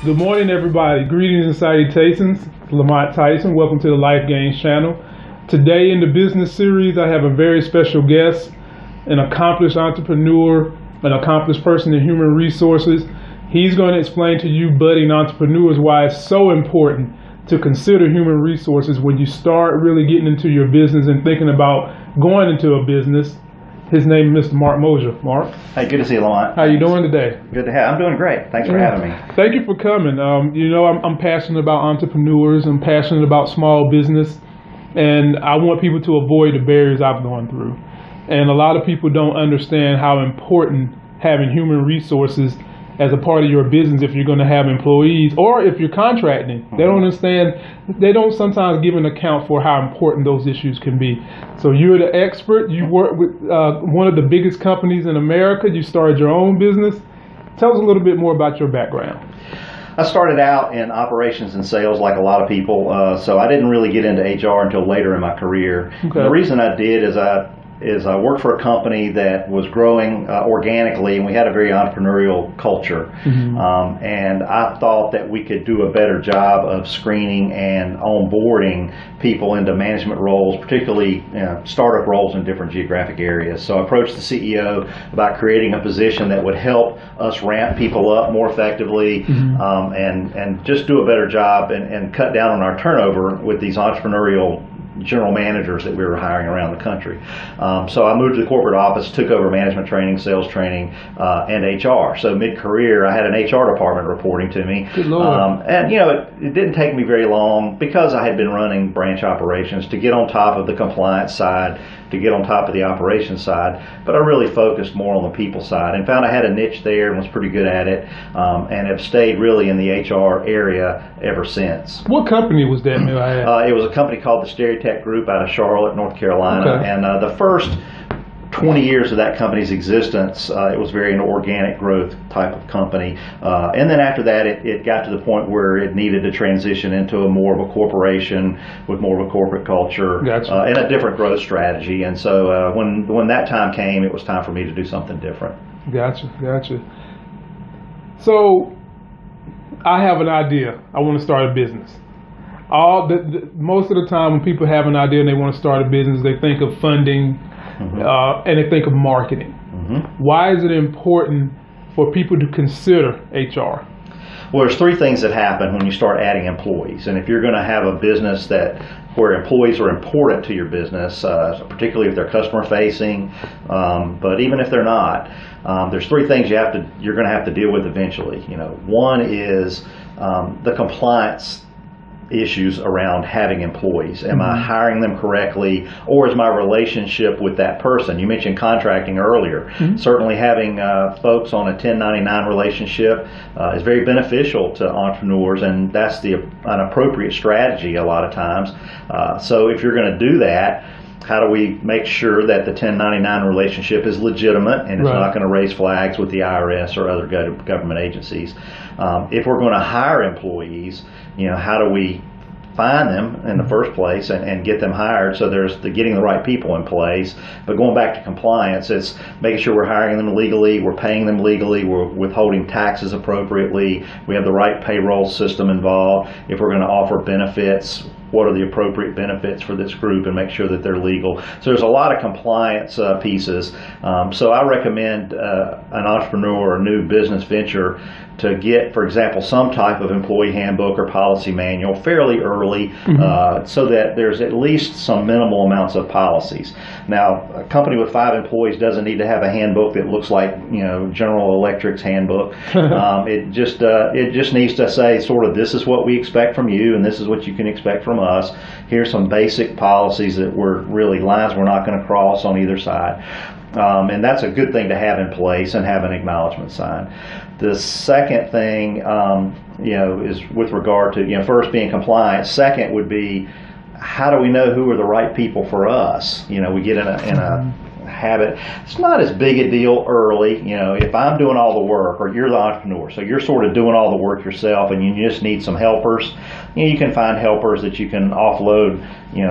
Good morning, everybody. Greetings and salutations. Lamont Tyson. Welcome to the Life Gains channel. Today in the business series, I have a very special guest, an accomplished entrepreneur, an accomplished person in human resources. He's going to explain to you budding entrepreneurs why it's so important to consider human resources when you start really getting into your business and thinking about going into a business. His name is Mr. Mark Moser. Mark. Hey, good to see you, Lamont. How you doing today? Good to have. I'm doing great. Thanks for having me. Thank you for coming. I'm passionate about entrepreneurs. I'm passionate about small business, and I want people to avoid the barriers I've gone through. And a lot of people don't understand how important having human resources as a part of your business if you're going to have employees or if you're contracting. They don't understand, they don't sometimes give an account for how important those issues can be. So you're the expert. You work with one of the biggest companies in America. You started your own business. Tell us a little bit more about your background. I started out in operations and sales like a lot of people, so I didn't really get into HR until later in my career. Okay. The reason I did is I worked for a company that was growing organically, and we had a very entrepreneurial culture. And I thought that we could do a better job of screening and onboarding people into management roles, particularly startup roles in different geographic areas. So I approached the CEO about creating a position that would help us ramp people up more effectively and just do a better job and cut down on our turnover with these entrepreneurial general managers that we were hiring around the country. So I moved to the corporate office, took over management training, sales training, and HR. So mid-career, I had an HR department reporting to me. Good Lord. And it didn't take me very long, because I had been running branch operations, to get on top of the compliance side, to get on top of the operations side. But I really focused more on the people side and found I had a niche there and was pretty good at it, and have stayed really in the HR area ever since. What company was that, may I ask? It was a company called the Stereotech Group out of Charlotte, North Carolina. Okay. And the first 20 years of that company's existence, it was very an organic growth type of company. And then after that, it got to the point where it needed to transition into more of a corporation with more of a corporate culture. Gotcha. And a different growth strategy. And so when that time came, it was time for me to do something different. Gotcha. So I have an idea. I want to start a business. Most of the time when people have an idea and they want to start a business, they think of funding and they think of marketing. Why is it important for people to consider HR? Well, there's three things that happen when you start adding employees. And if you're going to have a business where employees are important to your business, particularly if they're customer facing, but even if they're not, there's three things you're going to have to deal with eventually. One is the compliance issues around having employees. Am I hiring them correctly, or is my relationship with that person? You mentioned contracting earlier. Certainly having folks on a 1099 relationship is very beneficial to entrepreneurs, and that's an appropriate strategy a lot of times. So if you're going to do that, how do we make sure that the 1099 relationship is legitimate and it's not going to raise flags with the IRS or other government agencies? If we're going to hire employees, how do we find them in the first place and get them hired? So there's getting the right people in place. But going back to compliance, it's making sure we're hiring them legally, we're paying them legally, we're withholding taxes appropriately, we have the right payroll system involved. If we're going to offer benefits, what are the appropriate benefits for this group, and make sure that they're legal. So there's a lot of compliance pieces. So I recommend an entrepreneur or a new business venture to get, for example, some type of employee handbook or policy manual fairly early, so that there's at least some minimal amounts of policies. Now, a company with 5 employees doesn't need to have a handbook that looks like General Electric's handbook. It just needs to say sort of, this is what we expect from you, and this is what you can expect from us. Here's some basic policies that we're really lines we're not going to cross on either side. And that's a good thing to have in place, and have an acknowledgement sign. The second thing, is with regard to, first being compliant. Second would be, how do we know who are the right people for us? We get in a habit. It's not as big a deal early. If I'm doing all the work, or you're the entrepreneur, so you're sort of doing all the work yourself, and you just need some helpers. You can find helpers that you can offload,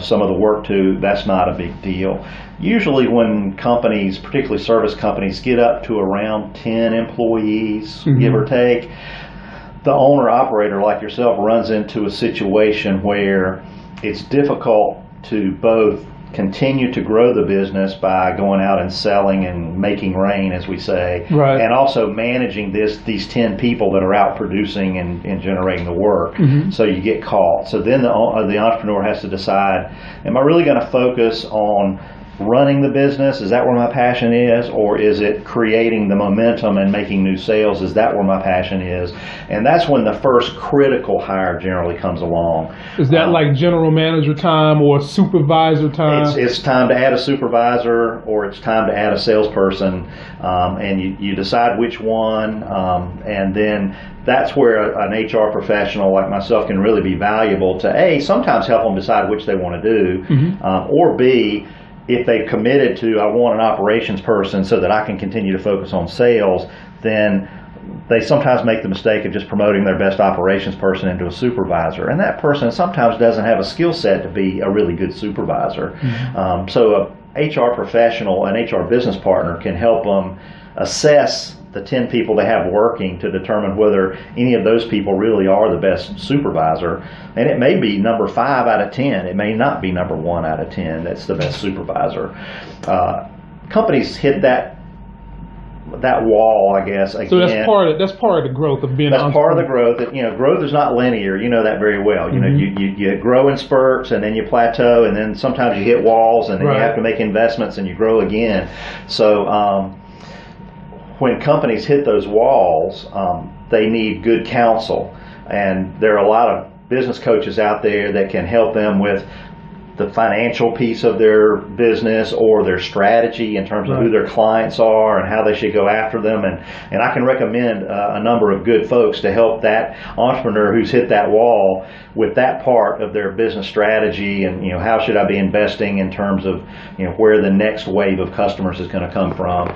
some of the work to. That's not a big deal. Usually when companies, particularly service companies, get up to around 10 employees, give or take, the owner operator like yourself runs into a situation where it's difficult to both continue to grow the business by going out and selling and making rain, as we say, right, and also managing these 10 people that are out producing and generating the work. So you get caught. So then the entrepreneur has to decide, am I really going to focus on running the business? Is that where my passion is? Or is it creating the momentum and making new sales? Is that where my passion is? And that's when the first critical hire generally comes along. Is that like general manager time or supervisor time? It's time to add a supervisor, or it's time to add a salesperson, and you decide which one, and then that's where an HR professional like myself can really be valuable to A, sometimes help them decide which they want to do, or B, if they've committed to, I want an operations person so that I can continue to focus on sales, then they sometimes make the mistake of just promoting their best operations person into a supervisor. And that person sometimes doesn't have a skill set to be a really good supervisor. So a HR professional, an HR business partner can help them assess the 10 people they have working to determine whether any of those people really are the best supervisor. And it may be number 5 out of 10. It may not be number 1 out of 10 that's the best supervisor. Companies hit that wall, I guess, again. So that's part of the growth of being an entrepreneur. That's part of the growth. That, growth is not linear. You know that very well. You know, you grow in spurts, and then you plateau, and then sometimes you hit walls, and then you have to make investments, and you grow again. So when companies hit those walls, they need good counsel. And there are a lot of business coaches out there that can help them with the financial piece of their business or their strategy in terms of who their clients are and how they should go after them. And I can recommend a number of good folks to help that entrepreneur who's hit that wall with that part of their business strategy, and how should I be investing in terms of where the next wave of customers is going to come from.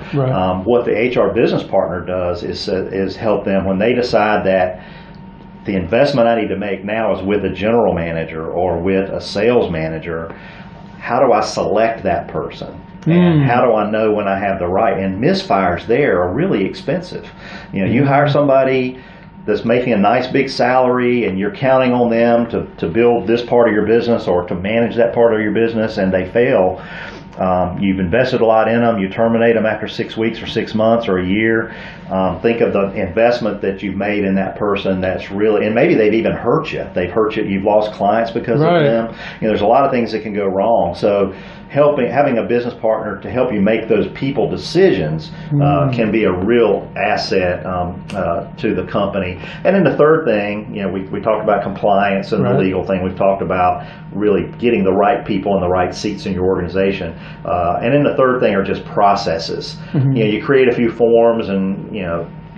What the HR business partner does is help them when they decide that the investment I need to make now is with a general manager or with a sales manager. How do I select that person? And how do I know when I have the right? And misfires there are really expensive. You hire somebody that's making a nice big salary and you're counting on them to build this part of your business or to manage that part of your business, and they fail. You've invested a lot in them. You terminate them after 6 weeks or 6 months or a year. Think of the investment that you've made in that person. That's really, and maybe they've even hurt you. They've hurt you. You've lost clients because of them. There's a lot of things that can go wrong. So having a business partner to help you make those people decisions can be a real asset to the company. And then the third thing, we talked about compliance and the legal thing. We've talked about really getting the right people in the right seats in your organization. And then the third thing are just processes. You create a few forms and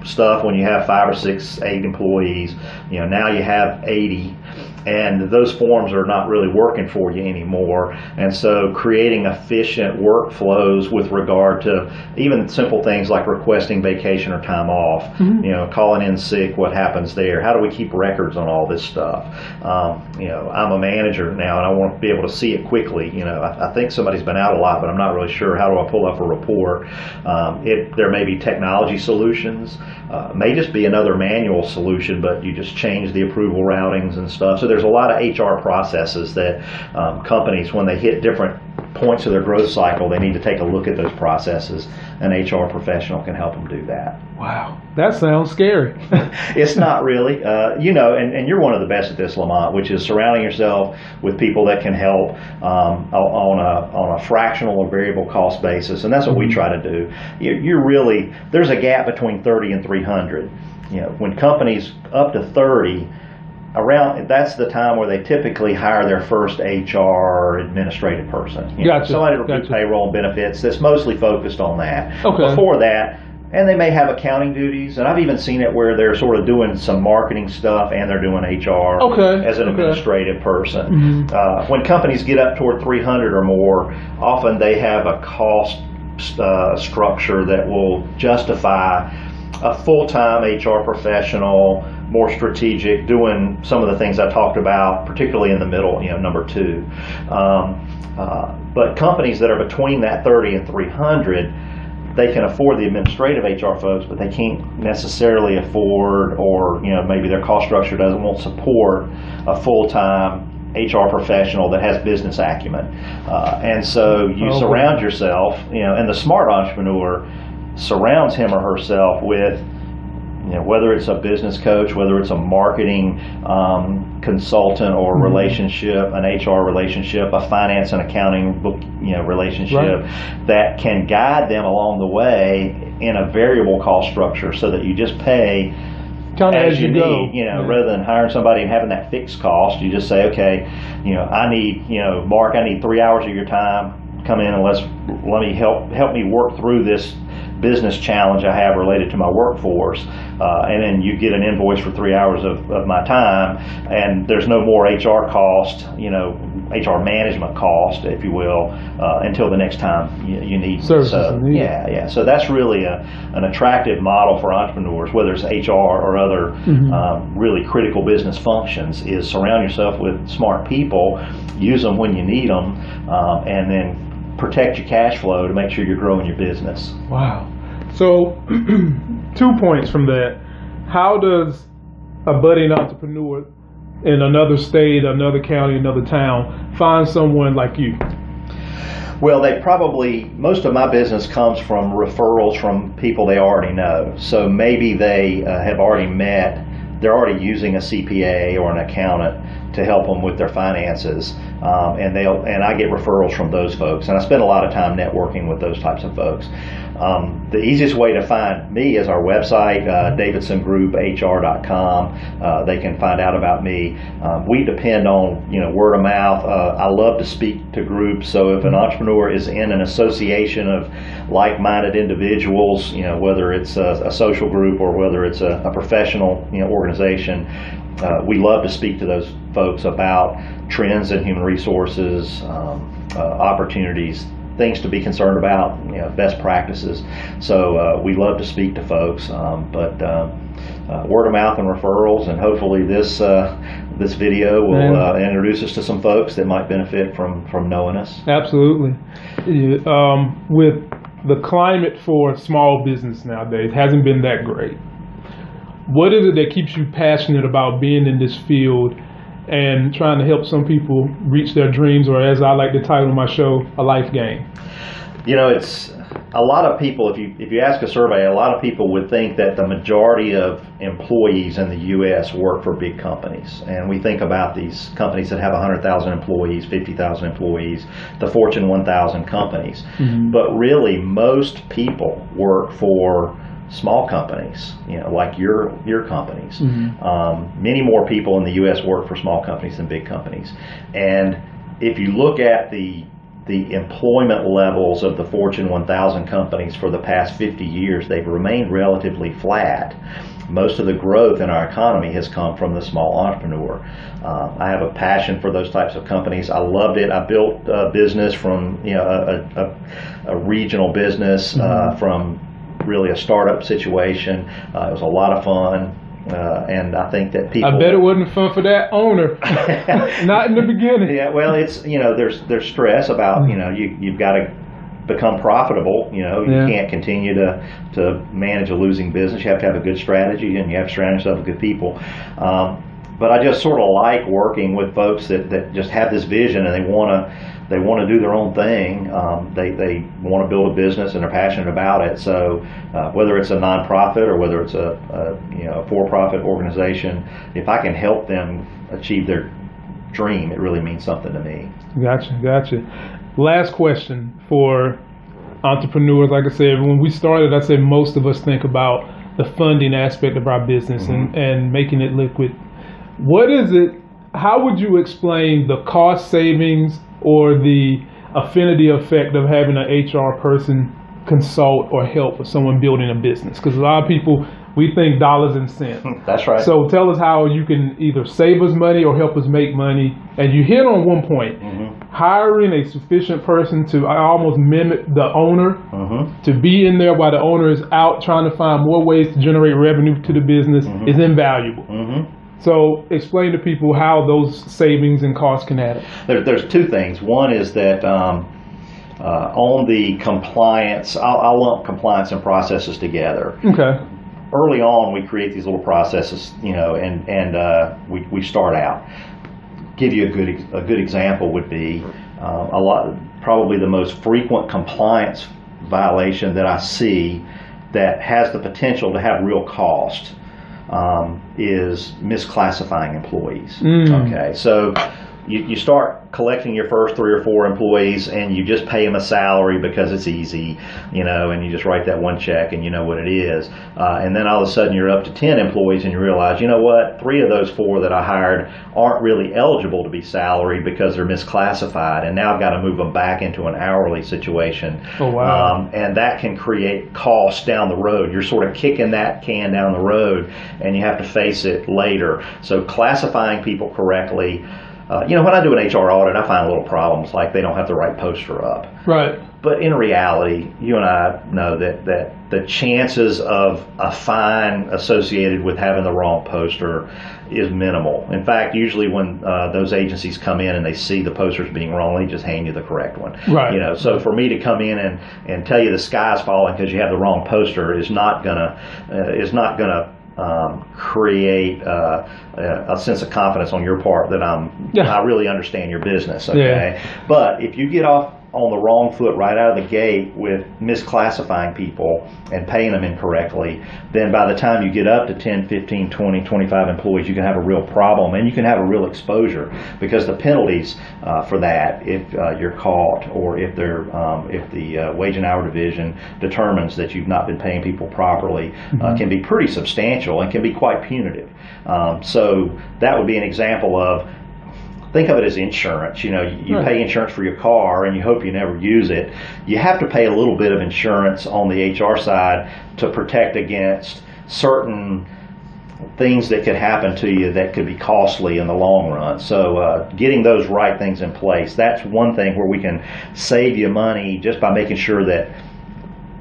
stuff when you have 5 or 6, 8 employees. Now you have 80. And those forms are not really working for you anymore. And so creating efficient workflows with regard to even simple things like requesting vacation or time off, calling in sick, what happens there? How do we keep records on all this stuff? I'm a manager now and I want to be able to see it quickly. I think somebody's been out a lot, but I'm not really sure. How do I pull up a report? There may be technology solutions, may just be another manual solution, but you just change the approval routings and stuff. So there's a lot of HR processes that companies, when they hit different points of their growth cycle, they need to take a look at those processes. An HR professional can help them do that. Wow, that sounds scary. It's not really. And you're one of the best at this, Lamont, which is surrounding yourself with people that can help on a fractional or variable cost basis, and that's what we try to do. There's a gap between 30 and 300. When companies up to 30, that's the time where they typically hire their first HR administrative person. Somebody to do payroll and benefits that's mostly focused on that. Before that, and they may have accounting duties, and I've even seen it where they're sort of doing some marketing stuff and they're doing HR as an administrative person. When companies get up toward 300 or more, often they have a cost structure that will justify a full-time HR professional, more strategic, doing some of the things I talked about, particularly in the middle, number 2. But companies that are between that 30 and 300, they can afford the administrative HR folks, but they can't necessarily afford, or maybe their cost structure won't support a full-time HR professional that has business acumen. And so you surround yourself, and the smart entrepreneur surrounds him or herself with, whether it's a business coach, whether it's a marketing consultant or relationship, an HR relationship, a finance and accounting relationship, that can guide them along the way in a variable cost structure, so that you just pay as you need, rather than hiring somebody and having that fixed cost. You just say, okay, I need, Mark, I need 3 hours of your time. Come in and let me help me work through this business challenge I have related to my workforce, and then you get an invoice for 3 hours of my time, and there's no more HR cost, HR management cost, if you will, until the next time you need services. So so that's really an attractive model for entrepreneurs, whether it's HR or other really critical business functions, is surround yourself with smart people, use them when you need them, and then protect your cash flow to make sure you're growing your business. Wow. So 2 points from that. How does a budding entrepreneur in another state, another county, another town find someone like you? Well, most of my business comes from referrals from people they already know. So maybe they have already met, they're already using a CPA or an accountant to help them with their finances, and I get referrals from those folks, and I spend a lot of time networking with those types of folks. The easiest way to find me is our website, davidsongroup.hr.com. They can find out about me. We depend on word of mouth. I love to speak to groups, so if an entrepreneur is in an association of like-minded individuals, whether it's a social group or whether it's a professional organization, we love to speak to those folks about trends in human resources, opportunities, things to be concerned about, best practices. So we love to speak to folks, but word of mouth and referrals, and hopefully this video will introduce us to some folks that might benefit from knowing us. Absolutely. With the climate for small business nowadays hasn't been that great. What is it that keeps you passionate about being in this field and trying to help some people reach their dreams, or as I like to title my show, a life game? It's a lot of people, if you ask a survey, a lot of people would think that the majority of employees in the U.S. work for big companies. And we think about these companies that have 100,000 employees, 50,000 employees, the Fortune 1,000 companies. But really, most people work for small companies, like your companies. Many more people in the U.S. work for small companies than big companies. And if you look at the employment levels of the Fortune 1000 companies for the past 50 years, they've remained relatively flat. Most of the growth in our economy has come from the small entrepreneur. I have a passion for those types of companies. I loved it. I built a business from a regional business from really a startup situation. It was a lot of fun, and I think that people. I bet it wasn't fun for that owner. Not in the beginning. Yeah, well, it's there's stress about you've got to become profitable. You can't continue to manage a losing business. You have to have a good strategy, and you have to surround yourself with good people. But I just sort of like working with folks that just have this vision, and they want to do their own thing. They want to build a business, and they're passionate about it. So whether it's a nonprofit or whether it's a for-profit organization, if I can help them achieve their dream, it really means something to me. Gotcha. Last question for entrepreneurs. Like I said, when we started, I said most of us think about the funding aspect of our business and making it liquid. What is it? How would you explain the cost savings or the affinity effect of having an HR person consult or help with someone building a business? Because a lot of people, we think dollars and cents. That's right. So tell us how you can either save us money or help us make money. And you hit on one point, hiring a sufficient person to almost mimic the owner, to be in there while the owner is out trying to find more ways to generate revenue to the business is invaluable. So explain to people how those savings and costs can add up. There's two things. One is that On the compliance, I'll lump compliance and processes together. Okay. Early on, we create these little processes, and we start out. Give you a good example would be probably the most frequent compliance violation that I see that has the potential to have real cost is misclassifying employees. Okay, so you start collecting your first 3 or 4 employees and you just pay them a salary because it's easy, and you just write that one check and you know what it is. And then all of a sudden you're up to 10 employees and you realize, 3 of those 4 that I hired aren't really eligible to be salaried because they're misclassified, and now I've got to move them back into an hourly situation. Oh, wow. And that can create costs down the road. You're sort of kicking that can down the road and you have to face it later. So classifying people correctly. When I do an HR audit, I find little problems like they don't have the right poster up. Right. But in reality, you and I know that the chances of a fine associated with having the wrong poster is minimal. In fact, usually when those agencies come in and they see the posters being wrong, they just hand you the correct one. Right. So for me to come in and tell you the sky's falling because you have the wrong poster is not gonna create a sense of confidence on your part that I really understand your business. Okay, Yeah. But if you get off on the wrong foot right out of the gate with misclassifying people and paying them incorrectly, then by the time you get up to 10, 15, 20, 25 employees, you can have a real problem and you can have a real exposure, because the penalties for that, if you're caught or if the wage and hour division determines that you've not been paying people properly, can be pretty substantial and can be quite punitive. So that would be an example of, think of it as insurance. You pay insurance for your car and you hope you never use it. You have to pay a little bit of insurance on the HR side to protect against certain things that could happen to you that could be costly in the long run. So getting those right things in place, that's one thing where we can save you money just by making sure that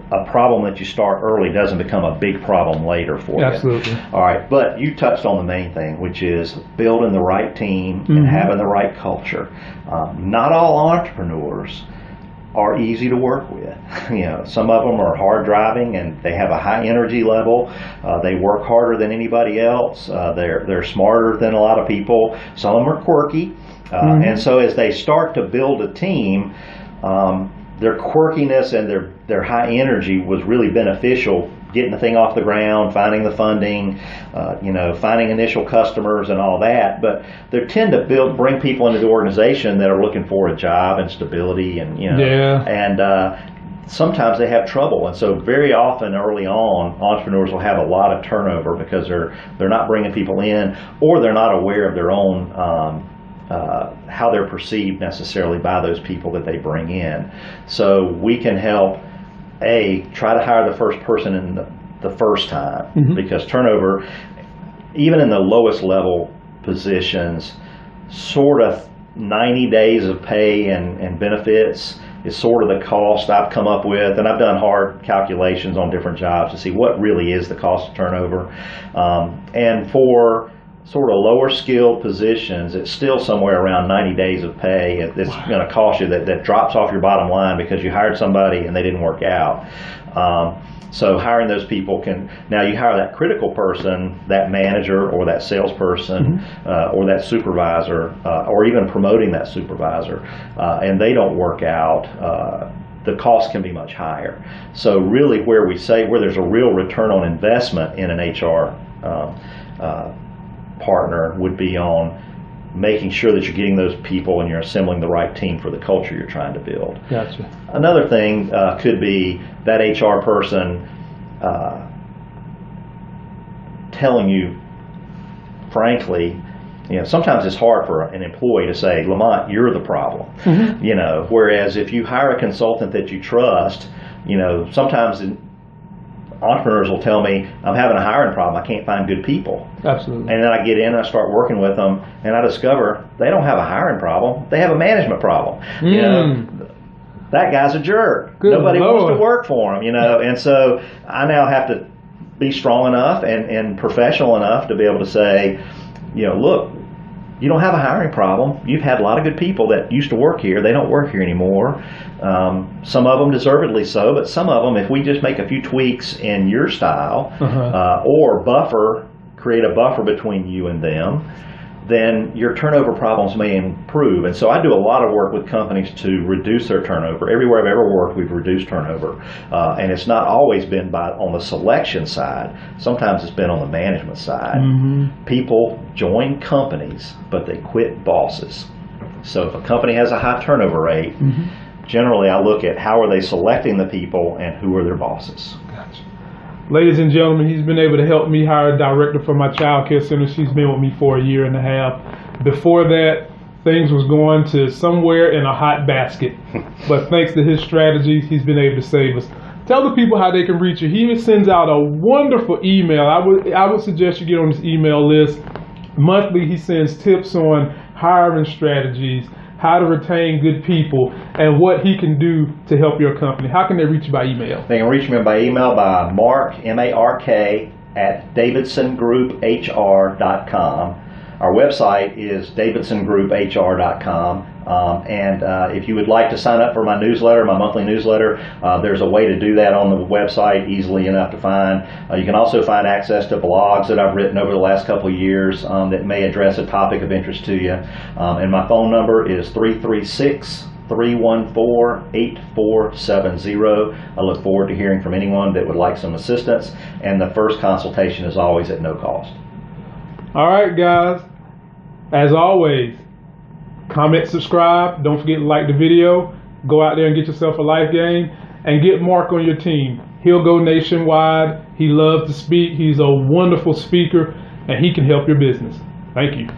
a problem that you start early doesn't become a big problem later for you. Absolutely. All right, but you touched on the main thing, which is building the right team and having the right culture. Not all entrepreneurs are easy to work with. Some of them are hard driving and they have a high energy level. They work harder than anybody else. They're smarter than a lot of people. Some of them are quirky. And so as they start to build a team, their quirkiness and their high energy was really beneficial, getting the thing off the ground, finding the funding, finding initial customers and all that. But they tend to bring people into the organization that are looking for a job and stability, and sometimes they have trouble. And so very often early on, entrepreneurs will have a lot of turnover because they're not bringing people in, or they're not aware of their own how they're perceived necessarily by those people that they bring in. So we can help, try to hire the first person in the first time, because turnover, even in the lowest level positions, sort of 90 days of pay and benefits is sort of the cost I've come up with, and I've done hard calculations on different jobs to see what really is the cost of turnover. And for sort of lower skilled positions, it's still somewhere around 90 days of pay. It's going to cost you, that drops off your bottom line because you hired somebody and they didn't work out. So hiring those people now you hire that critical person, that manager or that salesperson or that supervisor, or even promoting that supervisor, and they don't work out, the cost can be much higher. So really where there's a real return on investment in an HR partner would be on making sure that you're getting those people and you're assembling the right team for the culture you're trying to build. Gotcha. Another thing could be that HR person telling you, frankly, sometimes it's hard for an employee to say, Lamont, you're the problem. Whereas if you hire a consultant that you trust, sometimes entrepreneurs will tell me, I'm having a hiring problem, I can't find good people. Absolutely. And then I get in and I start working with them and I discover they don't have a hiring problem, they have a management problem. That guy's a jerk. Good Nobody Lord. wants to work for him, and so I now have to be strong enough and professional enough to be able to say, look, you don't have a hiring problem. You've had a lot of good people that used to work here. They don't work here anymore. Some of them deservedly so, but some of them, if we just make a few tweaks in your style or create a buffer between you and them, then your turnover problems may improve. And so I do a lot of work with companies to reduce their turnover. Everywhere I've ever worked, we've reduced turnover. And it's not always been on the selection side. Sometimes it's been on the management side. People join companies, but they quit bosses. So if a company has a high turnover rate, generally I look at how are they selecting the people and who are their bosses. Gotcha. Ladies and gentlemen, he's been able to help me hire a director for my child care center. She's been with me for 1.5 years. Before that, things was going to somewhere in a hot basket. But thanks to his strategies, he's been able to save us. Tell the people how they can reach you. He sends out a wonderful email. I would suggest you get on his email list. Monthly, he sends tips on hiring strategies, how to retain good people, and what he can do to help your company. How can they reach you by email? They can reach me by email by Mark, M-A-R-K, at davidsongroup.hr.com. Our website is davidsongroup.hr.com. And if you would like to sign up for my newsletter, my monthly newsletter, there's a way to do that on the website, easily enough to find. You can also find access to blogs that I've written over the last couple of years that may address a topic of interest to you. And my phone number is 336-314-8470. I look forward to hearing from anyone that would like some assistance, and the first consultation is always at no cost. All right, guys. As always, comment, subscribe. Don't forget to like the video. Go out there and get yourself a life game, and get Mark on your team. He'll go nationwide. He loves to speak. He's a wonderful speaker, and he can help your business. Thank you.